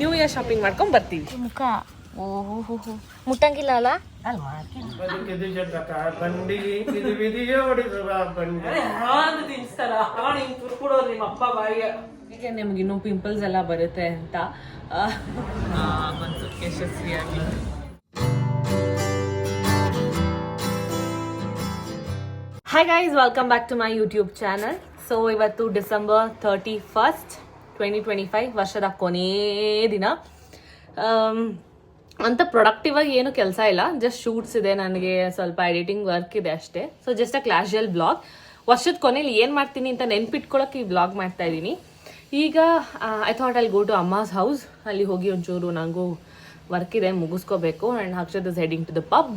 New year shopping ಮಾಡ್ಕೊಂಡ್ ಬರ್ತೀವಿ. ಮುಖ ಓಹೋ ಮುಟ್ಟಂಗಿಲ್ಲ ಅಲ್ಲ. ಈಗ ನಿಮ್ಗೆ ಇನ್ನೂ ಪಿಂಪಲ್ಸ್ ಎಲ್ಲ ಬರುತ್ತೆ ಅಂತ ಬಂತು ಯಶಸ್ವಿಯಾಗಿ. Hi guys, welcome back to my YouTube channel. So ಇವತ್ತು ಡಿಸೆಂಬರ್ 31st 2025, ವರ್ಷದ ಕೊನೇ ದಿನ. ಅಂತ ಪ್ರೊಡಕ್ಟಿವ್ ಆಗಿ ಏನು ಕೆಲಸ ಇಲ್ಲ, ಜಸ್ಟ್ ಶೂಟ್ಸ್ ಇದೆ, ನನಗೆ ಸ್ವಲ್ಪ ಎಡಿಟಿಂಗ್ ವರ್ಕ್ ಇದೆ ಅಷ್ಟೇ. So just a casual blog. ವರ್ಷದ ಕೊನೆಯಲ್ಲಿ ಏನು ಮಾಡ್ತೀನಿ ಅಂತ ನೆನ್ಪಿಟ್ಕೊಳ್ಳೋಕೆ ಈ ಬ್ಲಾಗ್ ಮಾಡ್ತಾ ಇದ್ದೀನಿ. ಈಗ ಐ ಥಾಟ್ ಅಲ್ಲಿ ಗೋ ಟು ಅಮ್ಮಾಸ್ ಹೌಸ್, ಅಲ್ಲಿ ಹೋಗಿ ಒಂಚೂರು ನನಗೂ ವರ್ಕ್ ಇದೆ, ಮುಗಿಸ್ಕೋಬೇಕು. And Akshat is heading to the pub.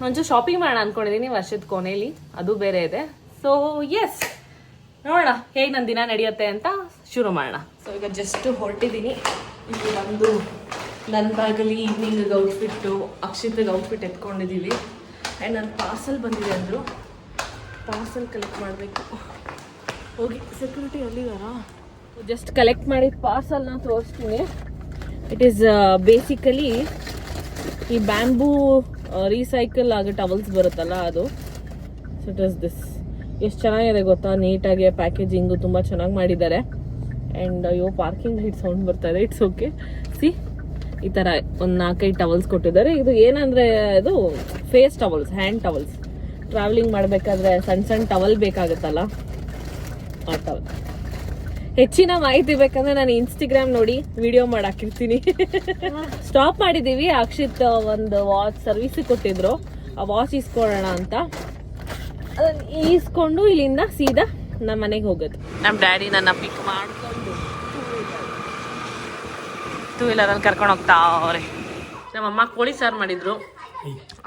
ಒಂಚೂರು ಶಾಪಿಂಗ್ ಮಾಡೋಣ ಅಂದ್ಕೊಂಡಿದ್ದೀನಿ ವರ್ಷದ ಕೊನೆಯಲ್ಲಿ, ಅದು ಬೇರೆ ಇದೆ. ಸೊ ಎಸ್, ನೋಡೋಣ ಹೇಗೆ ನನ್ನ ದಿನ ನಡೆಯುತ್ತೆ ಅಂತ ಶುರು ಮಾಡೋಣ. ಸೊ ಈಗ ಜಸ್ಟ್ ಹೊರಟಿದ್ದೀನಿ. ಇಲ್ಲಿ ಒಂದು ನನ್ನ ಬ್ಯಾಗಲ್ಲಿ ಈವ್ನಿಂಗ್ ಔಟ್ಫಿಟ್ಟು, ಅಕ್ಷಿತ್ಗೆ ಔಟ್ಫಿಟ್ ಎತ್ಕೊಂಡಿದ್ದೀವಿ. ಆ್ಯಂಡ್ ನನ್ನ ಪಾರ್ಸಲ್ ಬಂದಿದೆ ಅಂದರು, ಪಾರ್ಸಲ್ ಕಲೆಕ್ಟ್ ಮಾಡಬೇಕು. ಹೋಗಿ ಸೆಕ್ಯೂರಿಟಿ ಅಲ್ಲಿದಾರಾ, ಜಸ್ಟ್ ಕಲೆಕ್ಟ್ ಮಾಡಿದ ಪಾರ್ಸಲ್ನ ತೋರಿಸ್ತೀನಿ. ಇಟ್ ಈಸ್ ಬೇಸಿಕಲಿ ಈ ಬ್ಯಾಂಬೂ ರೀಸೈಕಲ್ ಆಗೋ ಟವಲ್ಸ್ ಬರುತ್ತಲ್ಲ ಅದು. So it is this. ಎಷ್ಟು ಚೆನ್ನಾಗಿದೆ ಗೊತ್ತಾ, ನೀಟಾಗಿ ಪ್ಯಾಕೇಜಿಂಗು ತುಂಬ ಚೆನ್ನಾಗಿ ಮಾಡಿದ್ದಾರೆ. ಆ್ಯಂಡ್ ಅಯ್ಯೋ ಪಾರ್ಕಿಂಗ್ ಲೈಟ್ ಸೌಂಡ್ ಬರ್ತಾ ಇದೆ, ಇಟ್ಸ್ ಓಕೆ. ಸಿ, ಈ ಥರ ಒಂದು 4-5 ಟವಲ್ಸ್ ಕೊಟ್ಟಿದ್ದಾರೆ. ಇದು ಏನಂದರೆ ಇದು face towels, hand towels. Travelling ಮಾಡಬೇಕಾದ್ರೆ ಸಣ್ಣ ಸಣ್ಣ ಟವಲ್ ಬೇಕಾಗುತ್ತಲ್ಲ, ಆ ಟವಲ್. ಹೆಚ್ಚಿನ ಮಾಹಿತಿ ಬೇಕಂದ್ರೆ ನಾನು ಇನ್ಸ್ಟಾಗ್ರಾಮ್ ನೋಡಿ ವಿಡಿಯೋ ಮಾಡಿ ಹಾಕಿರ್ತೀನಿ. ಸ್ಟಾಪ್ ಮಾಡಿದ್ದೀವಿ, ಅಕ್ಷಿತ್ ಒಂದು ವಾಚ್ ಸರ್ವಿಸಿಗೆ ಕೊಟ್ಟಿದ್ರು, ಆ ವಾಚ್ ಇಸ್ಕೊಳ್ಳೋಣ ಅಂತ. ಅದನ್ನು ಈಸ್ಕೊಂಡು ಇಲ್ಲಿಂದ ಸೀದಾ ನಮ್ಮ ಮನೆಗೆ ಹೋಗೋದು. ನಮ್ಮ ಡ್ಯಾಡಿ ನನ್ನ ಪಿಕ್ ಮಾಡ್ಕೊಂಡು ಟೂ ವೀಲರಲ್ಲಿ ಕರ್ಕೊಂಡು ಹೋಗ್ತಾ ಅವ್ರೆ. ನಮ್ಮಮ್ಮ ಕೋಳಿ ಸಾರು ಮಾಡಿದ್ರು,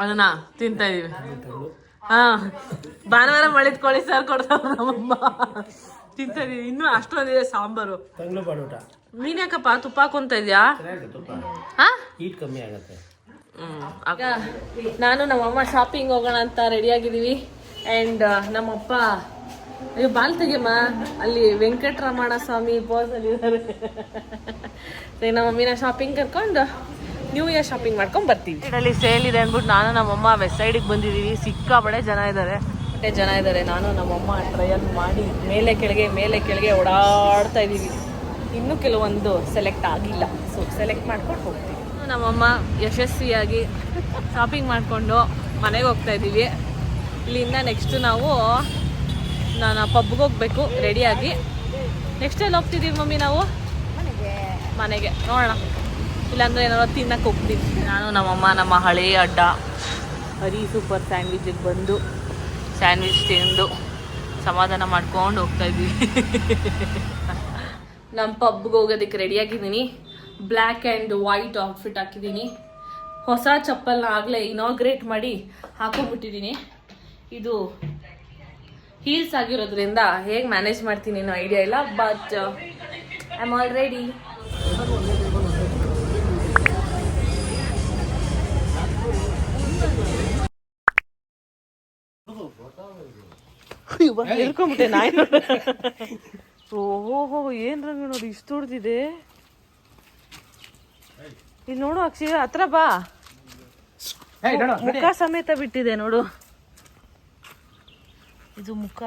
ಅದನ್ನ ತಿಂತಾ ಇದೀವಿ. ಭಾನುವಾರ ಮಾಡಿದ ಕೋಳಿ ಸಾರು ಕೊಡ್ತಾವ ನಮ್ಮಮ್ಮ, ತಿಂತಾ ಇದೀವಿ. ಇನ್ನೂ ಅಷ್ಟೊಂದಿದೆ ಸಾಂಬಾರು. ನೀನ್ ಯಾಕಪ್ಪ ತುಪ್ಪ ಹಾಕೊಂತ ಇದ್ಯಾ? ನಾನು ನಮ್ಮಮ್ಮ ಶಾಪಿಂಗ್ ಹೋಗೋಣ ಅಂತ ರೆಡಿ ಆಗಿದೀವಿ. ಆ್ಯಂಡ್ ನಮ್ಮಪ್ಪ ಅಯ್ಯೋ ಬಾಲ್ ತೆಗಿಯಮ್ಮ, ಅಲ್ಲಿ ವೆಂಕಟರಮಣ ಸ್ವಾಮಿ ಪೋಸ್ ಅಲ್ಲಿ ಇದ್ದಾರೆ. ನಮ್ಮ ಮಮ್ಮಿನ ಶಾಪಿಂಗ್ ಕರ್ಕೊಂಡು ನ್ಯೂ ಇಯರ್ ಶಾಪಿಂಗ್ ಮಾಡ್ಕೊಂಡು ಬರ್ತೀವಿ. ಇಲ್ಲಿ ಸೇಲ್ ಇದೆ ಅಂದ್ಬಿಟ್ಟು ನಾನು ನಮ್ಮಮ್ಮ ವೆಸ್ಟ್ ಸೈಡಿಗೆ ಬಂದಿದ್ದೀವಿ. ಸಿಕ್ಕಾಪಟ್ಟೆ ಜನ ಇದ್ದಾರೆ. ನಾನು ನಮ್ಮಮ್ಮ ಟ್ರಯಲ್ ಮಾಡಿ ಮೇಲೆ ಕೆಳಗೆ ಓಡಾಡ್ತಾ ಇದ್ದೀವಿ. ಇನ್ನೂ ಕೆಲವೊಂದು ಸೆಲೆಕ್ಟ್ ಆಗಿಲ್ಲ, ಸೊ ಸೆಲೆಕ್ಟ್ ಮಾಡ್ಕೊಂಡು ಹೋಗ್ತೀವಿ. ನಮ್ಮಮ್ಮ ಯಶಸ್ವಿಯಾಗಿ ಶಾಪಿಂಗ್ ಮಾಡಿಕೊಂಡು ಮನೆಗೆ ಹೋಗ್ತಾ ಇದ್ದೀವಿ. ಇಲ್ಲಿಂದ ನೆಕ್ಸ್ಟ್ ನಾನು ಪಬ್ಗೆ ಹೋಗ್ಬೇಕು ರೆಡಿಯಾಗಿ. ನೆಕ್ಸ್ಟ್ ಎಲ್ಲಿ ಹೋಗ್ತಿದ್ದೀವಿ ಮಮ್ಮಿ? ನಾವು ಮನೆಗೆ. ನೋಡೋಣ, ಇಲ್ಲಾಂದ್ರೆ ಏನಾದ್ರು ತಿನ್ನಕ್ಕೆ ಹೋಗ್ತೀವಿ. ನಾನು ನಮ್ಮಮ್ಮ ನಮ್ಮ ಹಳೆಯ ಅಡ್ಡ ಹರಿ ಸೂಪರ್ ಸ್ಯಾಂಡ್ವಿಚಿಗೆ ಬಂದು ಸ್ಯಾಂಡ್ವಿಚ್ ತಿಂದು ಸಮಾಧಾನ ಮಾಡ್ಕೊಂಡು ಹೋಗ್ತಾ ಇದ್ದೀವಿ. ನಮ್ಮ ಪಬ್ಗೆ ಹೋಗೋದಕ್ಕೆ ರೆಡಿಯಾಗಿದ್ದೀನಿ. ಬ್ಲ್ಯಾಕ್ ಆ್ಯಂಡ್ ವೈಟ್ ಔಟ್ಫಿಟ್ ಹಾಕಿದ್ದೀನಿ. ಹೊಸ ಚಪ್ಪಲ್ನ ಆಗಲೇ ಇನಾಗ್ರೇಟ್ ಮಾಡಿ ಹಾಕೊಂಡ್ಬಿಟ್ಟಿದ್ದೀನಿ. ಇದು ಹೀಲ್ಸ್ ಆಗಿರೋದ್ರಿಂದ ಹೇಗೆ ಮ್ಯಾನೇಜ್ ಮಾಡ್ತೀನಿ ಅನ್ನೋ ಐಡಿಯಾ ಇಲ್ಲ, but I am all ready. ಇರ್ಕೊಂಬಿಟ್ಟೆ ನಾಯಿ. ಓಹೋ, ಏನ್ ರಂಗ ನೋಡಿ, ಇಷ್ಟು ಹೊಡ್ದಿದೆ. ಇಲ್ಲಿ ನೋಡು ಅಕ್ಷಯ, ಹತ್ರ ಬಾ. ಮುಖ ಸಮೇತ ಬಿಟ್ಟಿದೆ ನೋಡು, ಇದು ಮುಖ.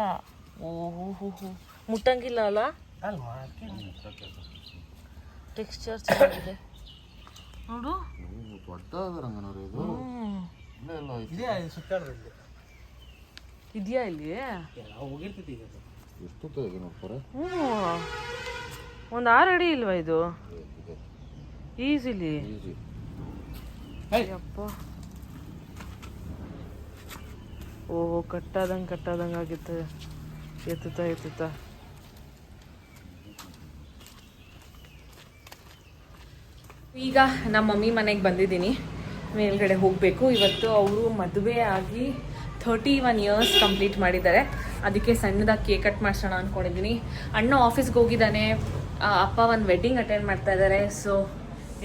ಓಹೋ, ಮುಟ್ಟಂಗಿಲ್ಲ ಅಲ್ಲ, ಟೆಕ್ಸ್ಚರ್ ಚೆನ್ನಾಗಿದೆ ನೋಡು. ಇದೆಯಾ ಇಲ್ಲಿ? ಒಂದು 6 ಅಡಿ ಇಲ್ವಾ ಇದು? ಈಸಿಲಿ ಅಪ್ಪ. ಓಹೋ, ಕಟ್ಟಾದಂಗೆ ಆಗಿತ್ತು. ಎತ್ತುತ್ತಾ ಈಗ ನಮ್ಮ ಮಮ್ಮಿ ಮನೆಗೆ ಬಂದಿದ್ದೀನಿ. ಮೇಲ್ಗಡೆ ಹೋಗಬೇಕು. ಇವತ್ತು ಅವರು ಮದುವೆ ಆಗಿ 31 ಇಯರ್ಸ್ ಕಂಪ್ಲೀಟ್ ಮಾಡಿದ್ದಾರೆ. ಅದಕ್ಕೆ ಸಣ್ಣದಾಗಿ ಕೇಕ್ ಕಟ್ ಮಾಡಿಸೋಣ ಅಂದ್ಕೊಂಡಿದ್ದೀನಿ. ಅಣ್ಣ ಆಫೀಸ್ಗೆ ಹೋಗಿದ್ದಾನೆ, ಅಪ್ಪ ಒಂದು ವೆಡ್ಡಿಂಗ್ ಅಟೆಂಡ್ ಮಾಡ್ತಾ ಇದ್ದಾರೆ. ಸೊ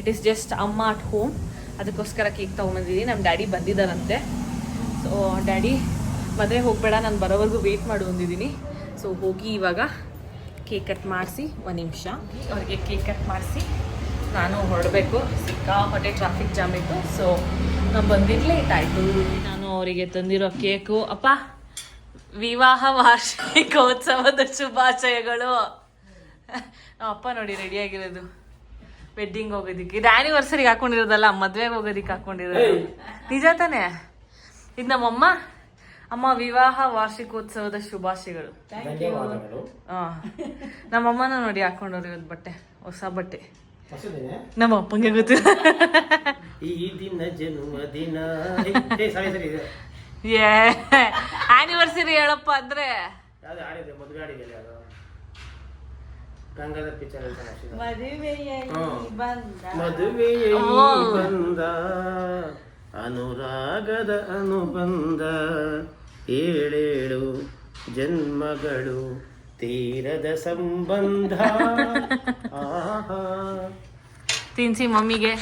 ಇಟ್ ಈಸ್ ಜಸ್ಟ್ ಅಮ್ಮ ಅಟ್ ಹೋಮ್. ಅದಕ್ಕೋಸ್ಕರ ಕೇಕ್ ತೊಗೊಂಬಂದಿದ್ದೀನಿ. ನಮ್ಮ ಡ್ಯಾಡಿ ಬಂದಿದ್ದಾರಂತೆ. ಸೊ ಡ್ಯಾಡಿ ಮದುವೆ ಹೋಗಬೇಡ, ನಾನು ಬರೋವರೆಗೂ ವೆಯ್ಟ್ ಮಾಡು ಅಂದಿದ್ದೀನಿ. ಸೊ ಹೋಗಿ ಇವಾಗ ಕೇಕ್ ಕಟ್ ಮಾಡಿಸಿ, 1 ನಿಮಿಷ ಅವ್ರಿಗೆ ಕೇಕ್ ಕಟ್ ಮಾಡಿಸಿ ನಾನು ಹೊರಡಬೇಕು. ಸಿಕ್ಕಾಪಟ್ಟೆ ಟ್ರಾಫಿಕ್ ಜಾಮ್ ಇತ್ತು. ಸೊ ನಾವು ಬಂದಿದ್ದು ಲೇಟ್ ಆಯಿತು. ನಾನು ಅವರಿಗೆ ತಂದಿರೋ ಕೇಕು. ಅಪ್ಪ, ವಿವಾಹ ವಾರ್ಷಿಕೋತ್ಸವದ ಶುಭಾಶಯಗಳು. ನಮ್ಮ ಅಪ್ಪ ನೋಡಿ ರೆಡಿಯಾಗಿರೋದು ವೆಡ್ಡಿಂಗ್ ಹೋಗೋದಿಕ್ಕೆ. ಇದು ಆ್ಯನಿವರ್ಸರಿಗೆ ಹಾಕೊಂಡಿರೋದಲ್ಲ, ಮದುವೆಗೆ ಹೋಗೋದಿಕ್ಕೆ ಹಾಕೊಂಡಿರೋದು. ನಿಜ ತಾನೇ? ಇದು ನಮ್ಮಮ್ಮ. ಅಮ್ಮ, ವಿವಾಹ ವಾರ್ಷಿಕೋತ್ಸವದ ಶುಭಾಶಯಗಳು. ನಮ್ಮಮ್ಮನ ನೋಡಿ ಹಾಕೊಂಡವ್ರು ಇವತ್ತು ಬಟ್ಟೆ, ಹೊಸ ಬಟ್ಟೆ. ನಮ್ಮ ಅಪ್ಪಂಗೆ ಗೊತ್ತಿಲ್ಲ. ಈ ದಿನ ಜನ್ಮದಿನ ಆನಿವರ್ಸರಿ ಹೇಳಪ್ಪ ಅಂದ್ರೆ ಮದುವೆಯಲ್ಲಿ ಬಂದ ಅನುರಾಗದ ಅನುಬಂಧ, ಏಳೇಳು ಜನ್ಮಗಳು ತೀರದ ಸಂಬಂಧ. ಆಹಾ, ತಿನ್ಸಿ ಮಮ್ಮಿಗೆ.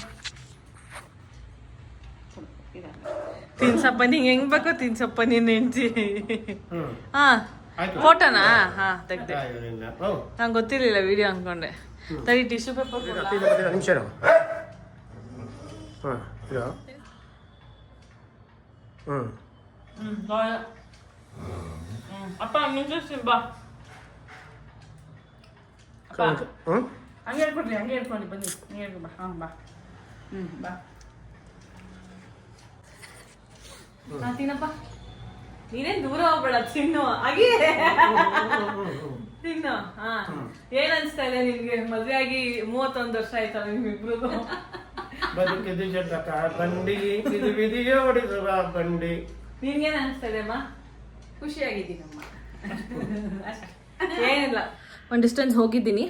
ತಿನ್ಸಪ್ಪ, ನಿಂಗೆ ಹೆಂಗ್ ಬೇಕೋ ತಿನ್ಸಪ್ಪ ನೀನ್ ಹೆಂಡ್ತಿ. ಹಾ, ಫೋಟೋನಾ? ಹಾ, ತೆಗ್ದೆ. ನಂಗೆ ಗೊತ್ತಿರ್ಲಿಲ್ಲ, ವಿಡಿಯೋ ಅನ್ಕೊಂಡೆ. ತಡಿ, ಟಿಶ್ಯೂ ಪೇಪರ್. ನಿಮಿಷ. ಅಪ್ಪ ನಿಂತಿರ್ತೀನಿ ಬಾ. ಹಂಗೆ ಹೇಳ್ಕೊಡ್ರಿ, ಹಂಗೆ ಹೇಳ್ಕೊಂಡು ಬನ್ನಿ. ಹಂಗೆ ಹೇಳ್ಕೊ ಬಾ. ಹಾಂ ಬಾ. ಬಾ. ತಿನ್ನಪ್ಪ. ನೀನೇನ್ ದೂರ ಹೋಗ್ಬೇಡ, ತಿನ್ನು. ಹಾಗೆ ತಿನ್ನು. ಹಾ, ಏನ್ ಅನ್ಸ್ತಾ ಇದೆ ನಿನ್ಗೆ? ಮದ್ವೆ ಆಗಿ 31 ವರ್ಷ ಆಯ್ತಾ ನಿಮ್ಮಿಬ್ರಿಗೂ? ಬದುಕಿದು ಜಟಕ ಬಂಡಿ, ಇದು ವಿಧಿಗೆ ಓಡಿಸುವ ಬಂಡಿ. ನಿನ್ಗೇನ್ ಅನ್ಸ್ತಾ ಇದೆ ಅಮ್ಮ? ಖುಷಿಯಾಗಿದ್ದೀನಮ್ಮ. ಏನಿಲ್ಲ, ಒಂದು ಡಿಸ್ಟೆನ್ಸ್ ಹೋಗಿದ್ದೀನಿ.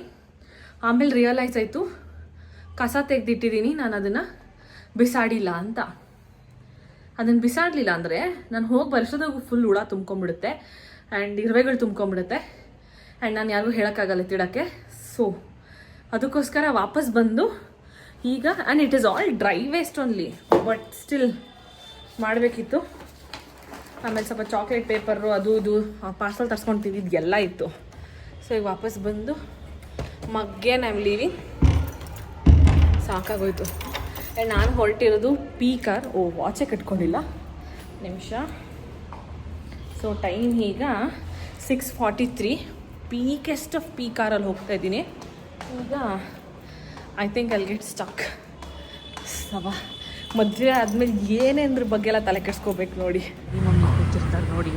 ಆಮೇಲೆ ರಿಯಲೈಸ್ ಆಯಿತು, ಕಸ ತೆಗೆದಿಟ್ಟಿದ್ದೀನಿ, ನಾನು ಅದನ್ನು ಬಿಸಾಡಿಲ್ಲ ಅಂತ. ಅದನ್ನು ಬಿಸಾಡಲಿಲ್ಲ ಅಂದರೆ ನಾನು ಹೋಗಿ ವರ್ಷದಾಗ ಫುಲ್ ಹುಳ ತುಂಬ್ಕೊಂಬಿಡುತ್ತೆ ಆ್ಯಂಡ್ ಇರುವೆಗಳು ತುಂಬ್ಕೊಂಬಿಡುತ್ತೆ ಆ್ಯಂಡ್ ನಾನು ಯಾರಿಗೂ ಹೇಳೋಕ್ಕಾಗಲ್ಲ ತಿಡೋಕ್ಕೆ. ಸೊ ಅದಕ್ಕೋಸ್ಕರ ವಾಪಸ್ ಬಂದು ಈಗ, and it is all dry waste only, but still ಮಾಡಬೇಕಿತ್ತು. ಆಮೇಲೆ ಸ್ವಲ್ಪ ಚಾಕ್ಲೇಟ್ ಪೇಪರು ಅದು ಇದು ಪಾರ್ಸಲ್ ತರ್ಸ್ಕೊಂಡು ಎಲ್ಲ ಇತ್ತು. ಸೊ ಈಗ ವಾಪಸ್ ಬಂದು ಮಗ್ಗೇನ್ ಐ ಆಮ್ ಲೀವಿಂಗ್. ಸಾಕಾಗೋಯ್ತು. ಆ್ಯಂಡ್ ನಾನು ಹೊರಟಿರೋದು ಪಿ ಕಾರ್. ಓ, ವಾಚೇ ಕಟ್ಕೊಂಡಿಲ್ಲ, ನಿಮಿಷ. ಸೊ ಟೈಮ್ ಈಗ 6:43. ಪೀಕೆಸ್ಟ್ ಆಫ್ ಪಿ ಕಾರಲ್ಲಿ ಹೋಗ್ತಾ ಇದ್ದೀನಿ ಈಗ. I think I'll get stuck. ಮದುವೆ ಆದಮೇಲೆ ಏನೇಂದ್ರ ಬಗ್ಗೆ ಎಲ್ಲ ತಲೆ ಕೆಡಿಸ್ಕೋಬೇಕು ನೋಡಿ. ಮಮ್ಮಿ ಕೂತಿರ್ತಾರೆ ನೋಡಿ.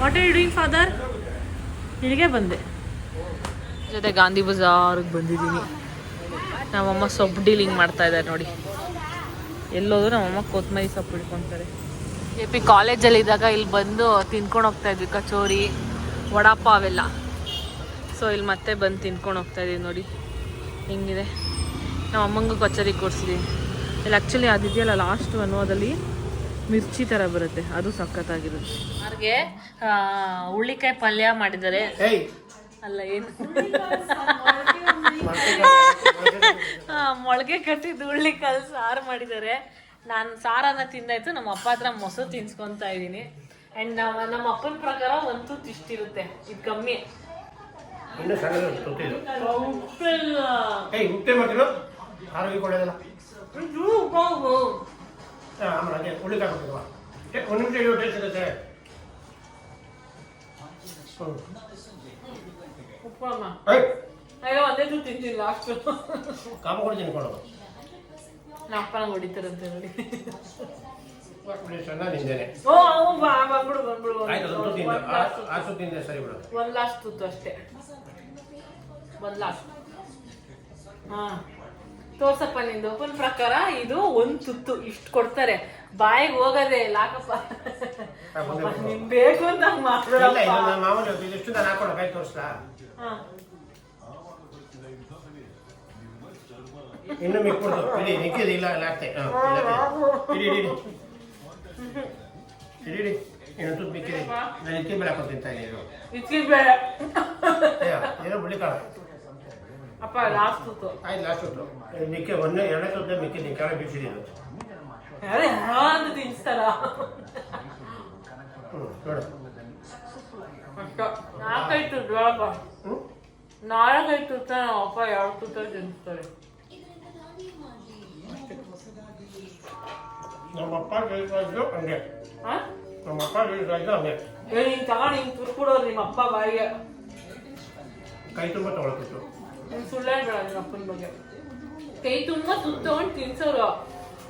What are you doing father? ಇಲ್ಲಿಗೆ ಬಂದೆ. ಜೊತೆ ಗಾಂಧಿ ಬಜಾರ್ಗೆ ಬಂದಿದ್ದೀನಿ. ನಮ್ಮಮ್ಮ ಸೊಪ್ಪು ಡೀಲಿಂಗ್ ಮಾಡ್ತಾ ಇದ್ದಾರೆ ನೋಡಿ. ಎಲ್ಲೋದ್ರು ನಮ್ಮಮ್ಮ ಕೊತ್ತಂಬರಿ ಸೊಪ್ಪು ಹಿಡ್ಕೊತಾರೆ. AP ಕಾಲೇಜಲ್ಲಿದ್ದಾಗ ಇಲ್ಲಿ ಬಂದು ತಿನ್ಕೊಂಡು ಹೋಗ್ತಾ ಇದ್ವಿ ಕಚೋರಿ, ವಡಾಪ ಅವೆಲ್ಲ. ಸೊ ಇಲ್ಲಿ ಮತ್ತೆ ಬಂದು ತಿನ್ಕೊಂಡು ಹೋಗ್ತಾ ಇದೀವಿ ನೋಡಿ ಹೆಂಗಿದೆ. ನಮ್ಮ ಅಮ್ಮಂಗೂ ಕಚೋರಿ ಕೊಡ್ಸಿದ್ದೀನಿ. ಇಲ್ಲಿ ಆ್ಯಕ್ಚುಲಿ ಅದಿದೆಯಲ್ಲ ಲಾಸ್ಟ್ ಅನ್ನೋದಲ್ಲಿ ಮಿರ್ಚಿ ಥರ ಬರುತ್ತೆ, ಅದು ಸಖತ್ತಾಗಿರುತ್ತೆ. ಅವ್ರಿಗೆ ಹುಳ್ಳಿಕಾಯಿ ಪಲ್ಯ ಮಾಡಿದ್ದಾರೆ. ಅಲ್ಲ, ಏನು ಮೊಳಕೆ ಕಟ್ಟಿದ್ದು ಹುಳ್ಳಿಕಾಯಿ ಸಾರು ಮಾಡಿದ್ದಾರೆ. ನಾನು ಸಾರನ್ನ ತಿಂದಾಯ್ತು, ನಮ್ಮ ಅಪ್ಪ ಹತ್ರ ಮೊಸರು ತಿನ್ಸ್ಕೊತಾ ಇದ್ದೀನಿ. ಆ್ಯಂಡ್ ನಮ್ಮ ಅಪ್ಪನ ಪ್ರಕಾರ ಒಂದು ಇಷ್ಟಿರುತ್ತೆ, ಇದು ಕಮ್ಮಿ. ಒಂದೇ ತಿಂತೀನಿ ಲಾಸ್ಟ್. ನಮ್ಮ ಅಪ್ಪನ ಹೊಡಿತಾರಂತೆ ನೋಡಿ. ಒಂದು ಲಾಸ್ಟ್ ತುತ್ತು ಅಷ್ಟೇ, ಒಂದು ಲಾಸ್ಟ್. ಹಾಂ, ತೋರ್ಸಪ್ಪ ನಿಂದು. ಅಪ್ಪನ ಪ್ರಕಾರ ಇದು ಒಂದು ತುತ್ತು ಇಷ್ಟು ಕೊಡ್ತಾರೆ, ಬಾಯಿಗೆ ಹೋಗದೆ ಲಾಕಪ್ಪ. ನಿಮ್ ಬೇಕು ಅಂತ ಇನ್ನು ಮಿಕ್ಕೊಡ್ದು ಇಡಿ, ನಿಕ್ಕಿದ ಇಲ್ಲ ಲಾಕ್ತೆ. ಇಡಿ ಇನ್ನೊಂದು ಮಿಕ್ಕಿದೆ. ನಾನು ಇಕ್ಕಿ ಬೇಳೆ ಹಾಕೊಂಡು ತಿಂತಾ ಇದ್ದೀನಿ. ಇಕ್ಕಿ ಬೇಳೆ ಏನೋ ಬಿಳಿಕಾಳು ಅಪ್ಪ. ಲಾಸ್ಟ್ ತುತ್ತು ಆಯ್ತು, ಲಾಸ್ಟ್ ತುತ್ತು. ಮಿಕ್ಕಿ ಒಂದೇ 2 ತುತ್ತು ಮಿಕ್ಕಿ ನೀವು ಕೆಳಗೆ ಬೀಸಿದ್ದು ತಿನ್ಸ್ತಾರ. ನೋಡು, ಅಷ್ಟ 4-5 ತುತ್ತಪ್ಪ 4-5 ತುತ್ತ ನಮ್ಮ ಅಪ್ಪ 2 ತುತ್ತ ತಿನ್ನಿಸ್ತಾರೆ. ನಮ್ಮಪ್ಪ ಹೇಳಿದ್ರು ಹಂಗೆ. ನಮ್ಮಪ್ಪ ಹೇಳಿದ್ರು ಹಂಗೆ. ನೀನು ತಗೊಂಡು ಹಿಂಗೆ ತುರ್ಕೊಡೋರು ನಿಮ್ಮ ಅಪ್ಪ ಬಾಯಿಗೆ. ಕೈ ತುಂಬ ತೊಗೊಳ್ತಿತ್ತು. ನೀನು ಸುಳ್ಳು ಹೇಳ್ಬೇಡ ನಿಮ್ಮ ಅಪ್ಪನ ಬಗ್ಗೆ. ಕೈ ತುಂಬ ತುತ್ತು ತಗೊಂಡು ತಿನ್ಸೋರು.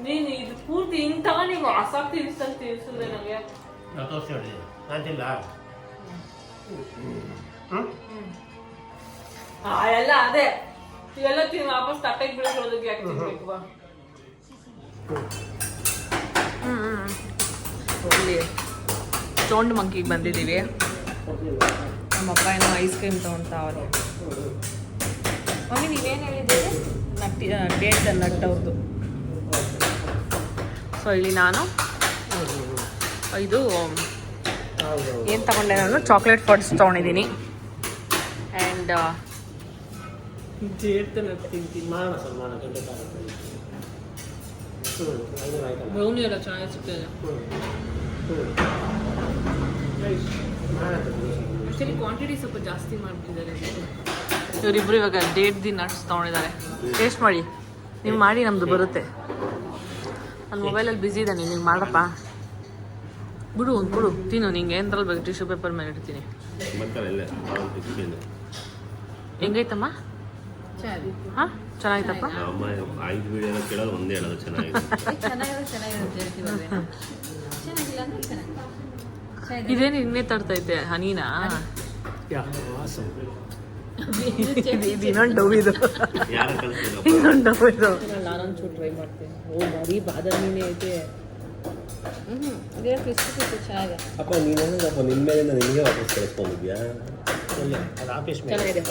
ನೀನು ಇದು ಪೂರ್ತಿ ಹಿಂಗೆ ತಗೊಂಡು ನೀವು ಆಸಕ್ತಿ ತಿನ್ಸಂತ ತಿನ್ಸಿದ್ರೆ ನನಗೆ. ನಾನು ತೋರಿಸಿ ಹೇಳಿದೆ ನಾನಿಲ್ಲ. ಎಲ್ಲ ಅದೇ ಇವೆಲ್ಲ ತಿನ್ ವಾಪಸ್ ತಟ್ಟೆಗೆ ಬೀಳ್ಕೊಳ್ಳೋದಕ್ಕೆ ಯಾಕೆ ತಿನ್ಬೇಕು ಬಾ. ಇಲ್ಲಿ ಸ್ಟೋನ್ ಮಂಕಿಗೆ ಬಂದಿದ್ದೀವಿ. ನಮ್ಮಪ್ಪ ಏನೋ ಐಸ್ ಕ್ರೀಮ್ ತೊಗೊಳ್ತಾವ್ರೆ. ಮಮ್ಮಿ ನೀವೇನು ಹೇಳಿದ್ದೀರಿ? ಡೇಟ್ ನಟ್ ಅವ್ರದ್ದು. ಸೊ ಇಲ್ಲಿ ನಾನು ಇದು ಏನು ತಗೊಂಡೆ, ನಾನು ಚಾಕ್ಲೇಟ್ ಫಡ್ಸ್ ತೊಗೊಂಡಿದ್ದೀನಿ. ಆ್ಯಂಡ್ ಬ್ರೌನಿ ಎಲ್ಲ ಚೆನ್ನಾಗಿ ಸಿಗ್ತದೆ. ಆ್ಯಕ್ಚುಲಿ ಕ್ವಾಂಟಿಟಿ ಸ್ವಲ್ಪ ಜಾಸ್ತಿ ಮಾಡ್ಬಿಟ್ಟಿದ್ದಾರೆ ಇವರಿಬ್ರು. ಇವಾಗ ಡೇಟ್ ನಟ್ಸ್ ತೊಗೊಂಡಿದ್ದಾರೆ. ಟೇಸ್ಟ್ ಮಾಡಿ, ನೀವು ಮಾಡಿ, ನಮ್ಮದು ಬರುತ್ತೆ. ನನ್ನ ಮೊಬೈಲಲ್ಲಿ ಬ್ಯುಸಿ ಇದ್ದಾನೆ, ನೀವು ಮಾಡಪ್ಪ. ಬಿಡು ಬಿಡು ತಿನ್ನು, ನಿಂಗೆ ಏನ್ರಲ್ಲಿ ಬೇಕು ಟಿಶ್ಯೂ ಪೇಪರ್ ಮೇಲೆ ಇಡ್ತೀನಿ. ಹೆಂಗೈತಮ್ಮ? ಹಾಂ ಚೆನ್ನಾಗಿತ್ತಪ್ಪ. ಇದೇನು ಇನ್ನೇ ತರ್ತೈತೆ ಹನೀನಾ? ಇನ್ನೊಂದು ಡವ್ ಇದು, ಇನ್ನೊಂದು ಡವ್ ಇದು. ನಾನೊಂಚೂರು ಟ್ರೈ ಮಾಡ್ತೀನಿ. ಓ ಬರೀ ಬಾದಾಮಿನೇ ಐತೆ. ಇದೇ ಕ್ರಿಸ್ಪಿ ಚೆನ್ನಾಗಿದೆ. ಅಪ್ಪ ನೀನೇನಪ್ಪ ನಿನ್ನ ಮೇಲೆ ನಿನಗೆ ವಾಪಸ್ ಕಳಿಸ್ಕೊಂಡಿದ್ಯಾ? ಅದು ಆಫೀಸ್ ಮೇಲೆ ಚೆನ್ನಾಗಿದೆ.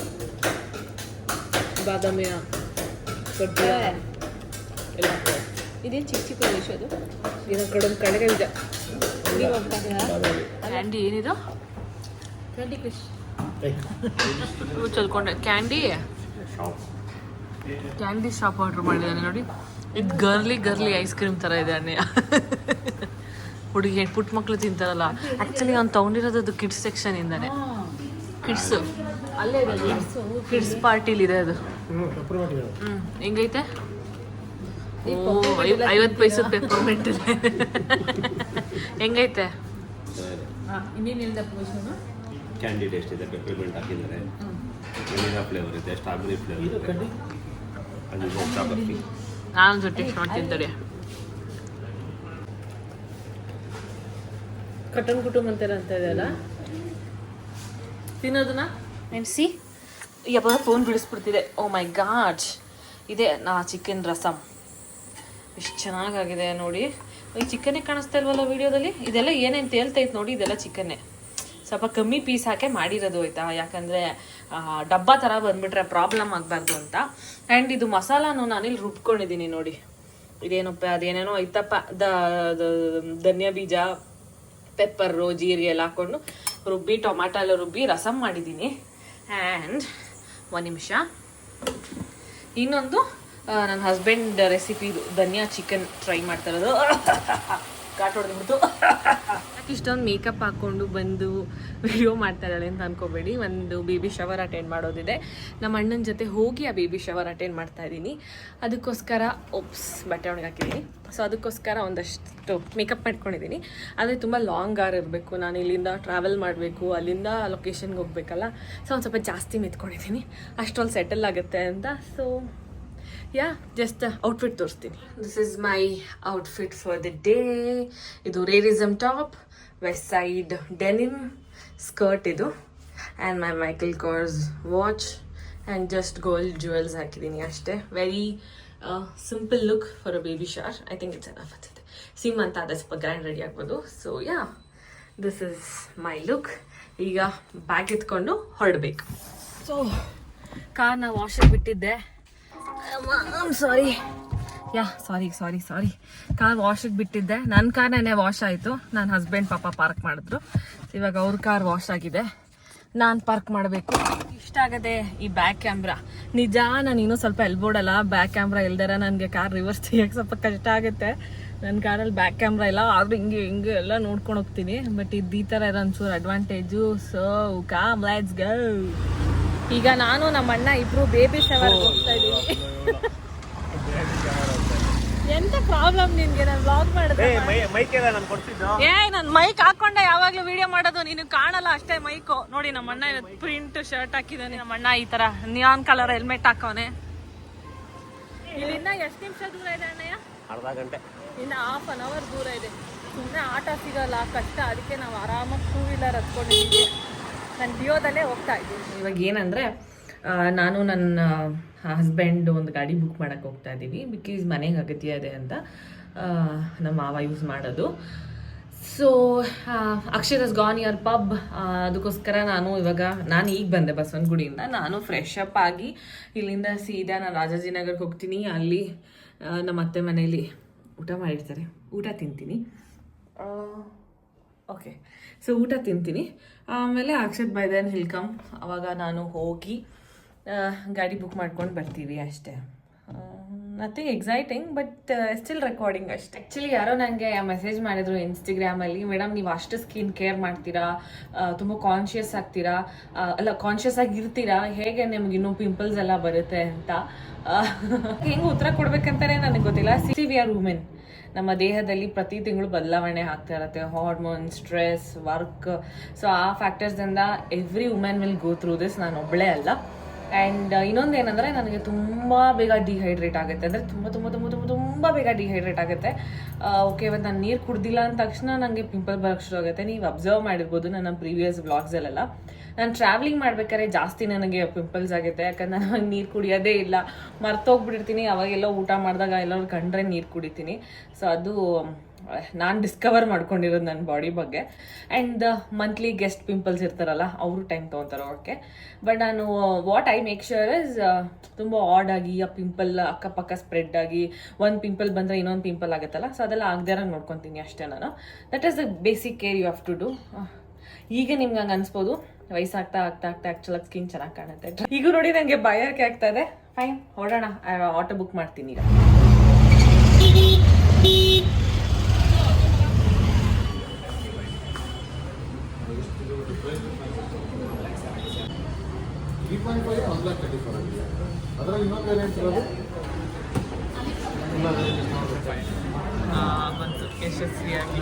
ಬಾದಾಮಿಯ ಕಡ್ಡಿ ಎಲ್ಲ ಇದೇನು ಚಿಕ್ಕ ಚಿಕ್ಕ ವಿಷಯದು. ಏನೋ ಕಡೊಂದು ಕಡೆಗೆ ಇದೆ. ಕ್ಯಾಂಡಿ ಏನಿದು? ಕ್ಯಾಂಡಿ ಕ್ರಿಶ್ ಚಲ್ಕೊಂಡೆ. ಕ್ಯಾಂಡಿ ಶಾಪ್ ಆರ್ಡ್ರ್ ಮಾಡಿದ್ದಾನೆ ನೋಡಿ. ಇದು ಗರ್ಲಿ ಐಸ್ ಕ್ರೀಮ್ ಥರ ಇದೆ ಅಣ್ಣೆ. ಹುಡುಗಿ ಪುಟ್ಟ ಮಕ್ಕಳು ತಿಂತಾರಲ್ಲ. ಆ್ಯಕ್ಚುಲಿ ಅವ್ನು ತೊಗೊಂಡಿರೋದು ಅದು ಕಿಡ್ಸ್ ಸೆಕ್ಷನ್ ಇಂದಾನೆ. ಕಿಡ್ಸು ಅಲ್ಲೇ ಇದೆ, ಕಿಡ್ಸ್ ಪಾರ್ಟಿಲಿ ಇದೆ ಅದು. ಹೆಂಗೈತೆ? ಓ 50 ಪೈಸೆ ಪೆಪ್ಪರ್ಮೆಂಟ್ ಇದೆ. ಹೆಂಗೈತೆ? ಕ್ಯಾಂಡಿ ಟೇಸ್ಟ್ ಇದೆ, ಪೆಪ್ಪರ್ಮೆಂಟ್ ಹಾಕಿದ್ದಾರೆ, ವೆನಿಲಾ ಫ್ಲೇವರ್ ಇದೆ, ಸ್ಟ್ರಾಬೆರಿ ಫ್ಲೇವರ್ ಇದೆ, ಅದು ಸ್ಟ್ರಾಬೆರಿ. ನಾನು ಟೇಸ್ಟ್ ಮಾಡ್ತಿದ್ದಾರೆ. ಕಟನ್ ಕುಟುಂಬ ಅಂತೆಲ್ಲ ಅಂತ ಇದೆಯಲ್ಲ ತಿನ್ನೋದನ್ನ ನೆನೆಸಿ. ಯಪ್ಪ ಫೋನ್ ಬಿಡಿಸ್ಬಿಡ್ತಿದೆ. ಓ ಮೈ ಗಾಡ್, ಇದೆ ನಾ ಚಿಕನ್ ರಸಮ್. ಎಷ್ಟು ಚೆನ್ನಾಗಾಗಿದೆ ನೋಡಿ. ಈ ಚಿಕನ್ನೇ ಕಾಣಿಸ್ತಾ ಇಲ್ವಲ್ಲ ವೀಡಿಯೋದಲ್ಲಿ. ಇದೆಲ್ಲ ಏನೇನು ತೇಲ್ತೈತೆ ನೋಡಿ, ಇದೆಲ್ಲ ಚಿಕನ್ನೇ. ಸ್ವಲ್ಪ ಕಮ್ಮಿ ಪೀಸ್ ಹಾಕಿ ಮಾಡಿರೋದು ಆಯಿತಾ, ಯಾಕಂದರೆ ಡಬ್ಬ ಥರ ಬಂದುಬಿಟ್ರೆ ಪ್ರಾಬ್ಲಮ್ ಆಗಬಾರ್ದು ಅಂತ. ಆ್ಯಂಡ್ ಇದು ಮಸಾಲಾನು ನಾನಿಲ್ಲಿ ರುಬ್ಕೊಂಡಿದ್ದೀನಿ ನೋಡಿ. ಇದೇನಪ್ಪ ಅದೇನೇನೋ ಐತಪ್ಪ, ಧನಿಯಾ ಬೀಜ, ಪೆಪ್ಪರು, ಜೀರಿಗೆ ಎಲ್ಲ ಹಾಕ್ಕೊಂಡು ರುಬ್ಬಿ, ಟೊಮಾಟೊ ಎಲ್ಲ ರುಬ್ಬಿ ರಸಮ್ ಮಾಡಿದ್ದೀನಿ. ಆ್ಯಂಡ್ ಒಂದು ನಿಮಿಷ, ಇನ್ನೊಂದು ನನ್ನ ಹಸ್ಬೆಂಡ್ ರೆಸಿಪಿ ಇದು ಧನಿಯಾ ಚಿಕನ್ ಟ್ರೈ ಮಾಡ್ತಾ ಇರೋದು. ಕಾಟ್ ಹೊಡೆದ್ಬಿಟ್ಟು ಇಷ್ಟೊಂದು ಮೇಕಪ್ ಹಾಕ್ಕೊಂಡು ಬಂದು ವಿಡಿಯೋ ಮಾಡ್ತಾ ಇದ್ದಾಳೆ ಅಂತ ಅನ್ಕೋಬೇಡಿ. ಒಂದು ಬೇಬಿ ಶವರ್ ಅಟೆಂಡ್ ಮಾಡೋದಿದೆ. ನಮ್ಮ ಅಣ್ಣನ ಜೊತೆ ಹೋಗಿ ಆ ಬೇಬಿ ಶವರ್ ಅಟೆಂಡ್ ಮಾಡ್ತಾ ಇದ್ದೀನಿ. ಅದಕ್ಕೋಸ್ಕರ ಬಟ್ಟೆ ಒಣಗಿ ಹಾಕಿದ್ದೀನಿ. ಸೊ ಅದಕ್ಕೋಸ್ಕರ ಒಂದಷ್ಟು ಮೇಕಪ್ ಮಾಡ್ಕೊಂಡಿದ್ದೀನಿ. ಆದರೆ ತುಂಬ ಲಾಂಗ್ ಆರ್ ಇರಬೇಕು, ನಾನು ಇಲ್ಲಿಂದ ಟ್ರಾವೆಲ್ ಮಾಡಬೇಕು, ಅಲ್ಲಿಂದ ಲೊಕೇಶನ್ಗೆ ಹೋಗ್ಬೇಕಲ್ಲ. ಸೊ ಒಂದು ಸ್ವಲ್ಪ ಜಾಸ್ತಿ ಮೆತ್ಕೊಂಡಿದ್ದೀನಿ, ಅಷ್ಟರಲ್ಲಿ ಸೆಟಲ್ ಆಗುತ್ತೆ ಅಂತ. ಸೊ ಯಾ ಜಸ್ಟ್ ಔಟ್ಫಿಟ್ ತೋರಿಸ್ತೀನಿ. This is my outfit for the day. ಇದು Rareism top, Westside denim skirt ಇದು, and my Michael Kors watch, and just gold jewels ಹಾಕಿದ್ದೀನಿ ಅಷ್ಟೇ. Very simple look for a baby shower. I think it's enough ಅನ್ಸುತ್ತೆ. ಸಿಮ್ ಅಂತ ಆದರೆ ಸ್ವಲ್ಪ grand ready ಆಗ್ಬೋದು. So ya, this is my look. ಈಗ ಬ್ಯಾಗ್ ಎತ್ಕೊಂಡು ಹೊರಡಬೇಕು. ಸೊ ಕಾರ್ನ ವಾಶಿಗೆ ಬಿಟ್ಟಿದ್ದೆ. ಸಾರಿ ಕಾರ್ ವಾಶಿಗೆ ಬಿಟ್ಟಿದ್ದೆ. ನನ್ನ ಕಾರ್ ನೆನೆ ವಾಶ್ ಆಯಿತು. ನನ್ನ ಹಸ್ಬೆಂಡ್ ಪಾಪ ಪಾರ್ಕ್ ಮಾಡಿದ್ರು. ಇವಾಗ ಅವ್ರ ಕಾರ್ ವಾಶ್ ಆಗಿದೆ, ನಾನು ಪಾರ್ಕ್ ಮಾಡಬೇಕು. ಇಷ್ಟ ಆಗದೆ ಈ ಬ್ಯಾಕ್ ಕ್ಯಾಮ್ರಾ. ನಿಜ ನಾನು ಇನ್ನೂ ಸ್ವಲ್ಪ ಎಲ್ಬೋಡಲ್ಲ. ಬ್ಯಾಕ್ ಕ್ಯಾಮ್ರಾ ಇಲ್ದಾರ ನನಗೆ ಕಾರ್ ರಿವರ್ಸ್ ತೆಗಿಯೋಕ್ಕೆ ಸ್ವಲ್ಪ ಕಷ್ಟ ಆಗುತ್ತೆ. ನನ್ನ ಕಾರಲ್ಲಿ ಬ್ಯಾಕ್ ಕ್ಯಾಮ್ರಾ ಇಲ್ಲ, ಆದ್ರೂ ಹಿಂಗೆ ಎಲ್ಲ ನೋಡ್ಕೊಂಡು ಹೋಗ್ತೀನಿ. ಬಟ್ ಇದು ಈ ಥರ ಇರೋ ಒಂಚೂರು advantage. So com let's go. ಈಗ ನಾನು ನಮ್ಮ ಅಣ್ಣ ಇಬ್ರು ಬೇಬಿ ಶವರ್ಗೆ ಹೋಗ್ತಾ ಇದ್ದೀವಿ. ಎಂತ ಪ್ರಾಬ್ಲಮ್ ನಿನ್ಗೆ? ನಾನು ವ್ಲಾಗ್ ಮಾಡಿದೆ. ನನ್ನ ಮೈಕ್ ಹಾಕೊಂಡೆ ಯಾವಾಗ್ಲೂ ವಿಡಿಯೋ ಮಾಡೋದು, ನೀನು ಕಾಣಲ್ಲ ಅಷ್ಟೇ ಮೈಕು. ನೋಡಿ ನಮ್ಮ ಅಣ್ಣ ಇವತ್ತು ಪ್ರಿಂಟ್ ಶರ್ಟ್ ಹಾಕಿದ್ದಾನೆ. ನಮ್ಮ ಅಣ್ಣ ಈ ತರ ನಿಯಾನ್ ಕಲರ್ ಹೆಲ್ಮೆಟ್ ಹಾಕೋನೆ. ಇಲ್ಲಿಂದ ಎಷ್ಟು ನಿಮಿಷ ದೂರ ಇದೆ ಅಣ್ಣಯ್ಯ? ಅರ್ಧ ಗಂಟೆ. ಇನ್ನು ಹಾಫ್ ಅನ್ ಅವರ್ ದೂರ ಇದೆ. ಸುಮ್ಮನೆ ಆಟೋ ಸಿಗಲ್ಲ, ಕಷ್ಟ. ಅದಕ್ಕೆ ನಾವು ಆರಾಮಾಗಿ 2 ವೀಲರ್ ಹತ್ಕೊಂಡಿದ್ದೀವಿ. ನಾನು ಡಿಯೋದಲ್ಲೇ ಹೋಗ್ತಾ ಇದ್ದೀನಿ. ಇವಾಗ ಏನಂದರೆ ನಾನು ನನ್ನ ಹಸ್ಬೆಂಡ್ ಒಂದು ಗಾಡಿ ಬುಕ್ ಮಾಡೋಕ್ಕೆ ಹೋಗ್ತಾ ಇದ್ದೀವಿ. ಬಿಕಾಸ್ ಮನೆಗೆ ಅಗತ್ಯ ಇದೆ ಅಂತ ನಮ್ಮ ಮಾವ ಯೂಸ್ ಮಾಡೋದು. ಸೊ ಅಕ್ಷರಾಸ್ ಗಾನ್ ಯರ್ ಪಬ್. ಅದಕ್ಕೋಸ್ಕರ ನಾನು ಈಗ ಬಂದೆ ಬಸವನಗುಡಿಯಿಂದ. ನಾನು ಫ್ರೆಶ್ ಅಪ್ ಆಗಿ ಇಲ್ಲಿಂದ ಸೀದಾ ನಾನು ರಾಜಾಜಿನಗರ್ಗೆ ಹೋಗ್ತೀನಿ. ಅಲ್ಲಿ ನಮ್ಮ ಅತ್ತೆ ಮನೇಲಿ ಊಟ ಮಾಡಿರ್ತಾರೆ, ಊಟ ತಿಂತೀನಿ. ಓಕೆ, ಸೊ ಊಟ ತಿಂತೀನಿ. ಆಮೇಲೆ ಅಕ್ಷತ್ ಬೈ ದೆನ್ ಹಿಲ್ಕಮ್. ಆವಾಗ ನಾನು ಹೋಗಿ ಗಾಡಿ ಬುಕ್ ಮಾಡ್ಕೊಂಡು ಬರ್ತೀವಿ ಅಷ್ಟೇ. Nothing exciting, but still recording ಅಷ್ಟೇ. ಆ್ಯಕ್ಚುಲಿ ಯಾರೋ ನನಗೆ ಮೆಸೇಜ್ ಮಾಡಿದ್ರು ಇನ್ಸ್ಟಾಗ್ರಾಮಲ್ಲಿ, ಮೇಡಮ್ ನೀವು ಅಷ್ಟು ಸ್ಕಿನ್ ಕೇರ್ ಮಾಡ್ತೀರಾ, ತುಂಬ ಕಾನ್ಷಿಯಸ್ ಆಗ್ತೀರಾ, ಅಲ್ಲ ಕಾನ್ಷಿಯಸ್ ಆಗಿರ್ತೀರಾ, ಹೇಗೆ ನಿಮ್ಗೆ ಇನ್ನೂ ಪಿಂಪಲ್ಸ್ ಎಲ್ಲ ಬರುತ್ತೆ ಅಂತ. ಹೆಂಗೆ ಉತ್ತರ ಕೊಡ್ಬೇಕಂತಾನೆ ನನಗೆ ಗೊತ್ತಿಲ್ಲ. We or women. ನಮ್ಮ ದೇಹದಲ್ಲಿ ಪ್ರತಿ ತಿಂಗಳು ಬದಲಾವಣೆ ಆಗ್ತಾ ಇರುತ್ತೆ. Hormone, stress, work. ಸೊ ಆ ಫ್ಯಾಕ್ಟರ್ಸಿಂದ every women will go through this. ನಾನು ಒಬ್ಬಳೇ ಅಲ್ಲ. ಆ್ಯಂಡ್ ಇನ್ನೊಂದು ಏನಂದರೆ ನನಗೆ ತುಂಬ ಬೇಗ ಡಿಹೈಡ್ರೇಟ್ ಆಗುತ್ತೆ. ಅಂದರೆ ತುಂಬ ಬೇಗ ಡಿಹೈಡ್ರೇಟ್ ಆಗುತ್ತೆ. ಓಕೆ, ಇವತ್ತು ನಾನು ನೀರು ಕುಡ್ದಿಲ್ಲ ಅಂದ ತಕ್ಷಣ ನನಗೆ ಪಿಂಪಲ್ ಬರೋಕ್ಕೆ ಶುರು ಆಗುತ್ತೆ. ನೀವು ಅಬ್ಸರ್ವ್ ಮಾಡಿರ್ಬೋದು ನನ್ನ ಪ್ರೀವಿಯಸ್ ವ್ಲಾಗ್ಸಲ್ಲೆಲ್ಲ. ನಾನು ಟ್ರಾವೆಲಿಂಗ್ ಮಾಡ್ಬೇಕಾದ್ರೆ ಜಾಸ್ತಿ ನನಗೆ ಪಿಂಪಲ್ಸ್ ಆಗುತ್ತೆ. ಯಾಕಂದ್ರೆ ನಾನು ನೀರು ಕುಡಿಯೋದೇ ಇಲ್ಲ, ಮರ್ತೋಗ್ಬಿಟ್ಟಿರ್ತೀನಿ. ಅವಾಗೆಲ್ಲ ಊಟ ಮಾಡಿದಾಗ ಎಲ್ಲರೂ ಕಂಡ್ರೆ ನೀರು ಕುಡಿತೀನಿ. ಸೊ ಅದು ನಾನು ಡಿಸ್ಕವರ್ ಮಾಡ್ಕೊಂಡಿರೋದು ನನ್ನ ಬಾಡಿ ಬಗ್ಗೆ. ಆ್ಯಂಡ್ ಮಂತ್ಲಿ ಗೆಸ್ಟ್ ಪಿಂಪಲ್ಸ್ ಇರ್ತಾರಲ್ಲ, ಅವರು ಟೈಮ್ ತೊಗೊತಾರೆ ಓಕೆ. ಬಟ್ ನಾನು what I make sure is ತುಂಬ ಆಡ್ ಆಗಿ ಆ ಪಿಂಪಲ್ ಅಕ್ಕಪಕ್ಕ ಸ್ಪ್ರೆಡ್ ಆಗಿ ಒಂದು ಪಿಂಪಲ್ ಬಂದರೆ ಇನ್ನೊಂದು ಪಿಂಪಲ್ ಆಗುತ್ತಲ್ಲ, ಸೊ ಅದೆಲ್ಲ ಆಗದೇ ಇರೋಂಗೆ ನೋಡ್ಕೊತೀನಿ ಅಷ್ಟೇ ನಾನು. That is the basic care you have to do. ಈಗ ನಿಮ್ಗೆ ಹಂಗೆ ಅನ್ಸ್ಬೋದು ವಯಸ್ಸಾಗ್ತಾ ಆಗ್ತಾ ಆ್ಯಕ್ಚುಲಾಗಿ ಸ್ಕಿನ್ ಚೆನ್ನಾಗಿ ಕಾಣುತ್ತೆ. ಈಗ ನೋಡಿ ನನಗೆ ಬಾಯರ್ಕೆ ಆಗ್ತಾ ಇದೆ. ಫೈನ್, ಹೊರಡೋಣ. ಆಟೋ ಬುಕ್ ಮಾಡ್ತೀನಿ ಈಗ. ಯಶಸ್ವಿಯಾಗಿ.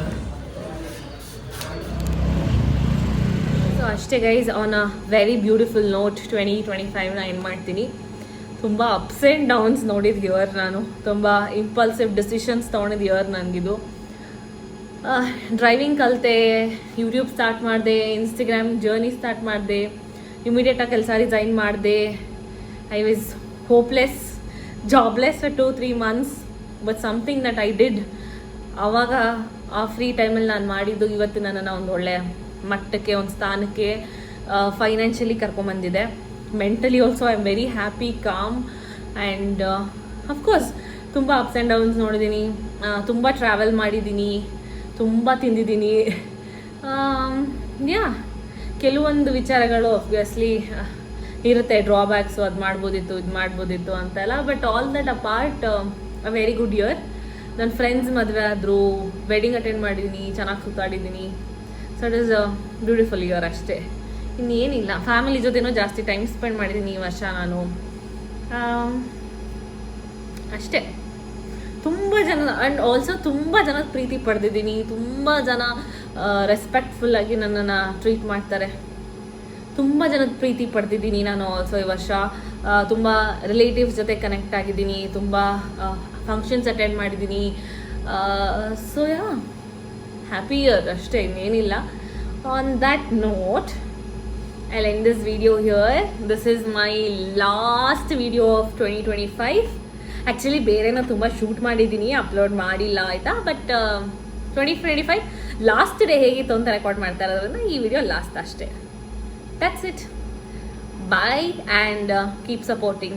ಸೊ ಅಷ್ಟೇ guys, on a very beautiful note 2025 ಏನು ಮಾಡ್ತೀನಿ. ತುಂಬ ಅಪ್ಸ್ ಆ್ಯಂಡ್ ಡೌನ್ಸ್ ನೋಡಿದ ಇಯರ್ ನಾನು. ತುಂಬ ಇಂಪಲ್ಸಿವ್ ಡಿಸಿಷನ್ಸ್ ತೊಗೊಂಡಿದ್ದು ಇಯರ್ ನನಗಿದು. ಡ್ರೈವಿಂಗ್ ಕಲಿತೆ, ಯೂಟ್ಯೂಬ್ ಸ್ಟಾರ್ಟ್ ಮಾಡಿದೆ, ಇನ್ಸ್ಟಾಗ್ರಾಮ್ ಜರ್ನಿ ಸ್ಟಾರ್ಟ್ ಮಾಡಿದೆ, ಇಮಿಡಿಯೇಟಾಗಿ ಕೆಲಸ ರಿಸೈನ್ ಮಾಡಿದೆ. I was hopeless, jobless for 2-3 months, but something that I did. ಆವಾಗ ಆ ಫ್ರೀ ಟೈಮಲ್ಲಿ ನಾನು ಮಾಡಿದ್ದು ಇವತ್ತು ನನ್ನನ್ನು ಒಂದು ಒಳ್ಳೆಯ ಮಟ್ಟಕ್ಕೆ, ಒಂದು ಸ್ಥಾನಕ್ಕೆ ಫೈನಾನ್ಷಿಯಲಿ ಕರ್ಕೊಂಬಂದಿದೆ. Mentally also I am very happy, calm. And of course ತುಂಬ ಅಪ್ಸ್ ಆ್ಯಂಡ್ ಡೌನ್ಸ್ ನೋಡಿದ್ದೀನಿ, ತುಂಬ ಟ್ರಾವೆಲ್ ಮಾಡಿದ್ದೀನಿ, ತುಂಬ ತಿಂದಿದ್ದೀನಿ. ಯಾ, ಕೆಲವೊಂದು ವಿಚಾರಗಳು ಆಬ್ವಿಯಸ್ಲಿ ಇರುತ್ತೆ, ಡ್ರಾಬ್ಯಾಕ್ಸು, ಅದು ಮಾಡ್ಬೋದಿತ್ತು, ಇದು ಮಾಡ್ಬೋದಿತ್ತು ಅಂತೆಲ್ಲ. But all that apart a very good year. ನನ್ನ ಫ್ರೆಂಡ್ಸ್ ಮದುವೆ ಆದರು, ವೆಡ್ಡಿಂಗ್ ಅಟೆಂಡ್ ಮಾಡಿದ್ದೀನಿ, ಚೆನ್ನಾಗಿ ಸುತ್ತಾಡಿದ್ದೀನಿ. So it is a beautiful year ಅಷ್ಟೇ, ಇನ್ನೇನಿಲ್ಲ. ಫ್ಯಾಮಿಲಿ ಜೊತೆನೂ ಜಾಸ್ತಿ ಟೈಮ್ ಸ್ಪೆಂಡ್ ಮಾಡಿದ್ದೀನಿ ಈ ವರ್ಷ ನಾನು. ಅಷ್ಟೇ. ತುಂಬ ಜನ ಆ್ಯಂಡ್ ಆಲ್ಸೋ ತುಂಬ ಜನದ ಪ್ರೀತಿ ಪಡೆದಿದ್ದೀನಿ. ತುಂಬ ಜನ ರೆಸ್ಪೆಕ್ಟ್ಫುಲ್ಲಾಗಿ ನನ್ನನ್ನು ಟ್ರೀಟ್ ಮಾಡ್ತಾರೆ. ತುಂಬ ಜನದ ಪ್ರೀತಿ ಪಡೆದಿದ್ದೀನಿ ನಾನು ಆಲ್ಸೋ ಈ ವರ್ಷ. ತುಂಬ ರಿಲೇಟಿವ್ಸ್ ಜೊತೆ ಕನೆಕ್ಟ್ ಆಗಿದ್ದೀನಿ, ತುಂಬ ಫಂಕ್ಷನ್ಸ್ ಅಟೆಂಡ್ ಮಾಡಿದ್ದೀನಿ. ಸೊ ಯಾ, ಹ್ಯಾಪಿ ಇಯರ್ ಅಷ್ಟೇ, ಇನ್ನೇನಿಲ್ಲ. On that note I'll end this video here. This is my last video of 2025. Actually ಬೇರೆನೂ ತುಂಬ ಶೂಟ್ ಮಾಡಿದ್ದೀನಿ, ಅಪ್ಲೋಡ್ ಮಾಡಿಲ್ಲ ಆಯಿತಾ. ಬಟ್ 2025 ಲಾಸ್ಟ್ ಡೇ ಹೇಗಿತ್ತು ಅಂತ ರೆಕಾರ್ಡ್ ಮಾಡ್ತಾ ಇರೋದ್ರಿಂದ ಈ ವಿಡಿಯೋ ಲಾಸ್ಟ್ ಅಷ್ಟೇ. That's it. Bye and keep supporting.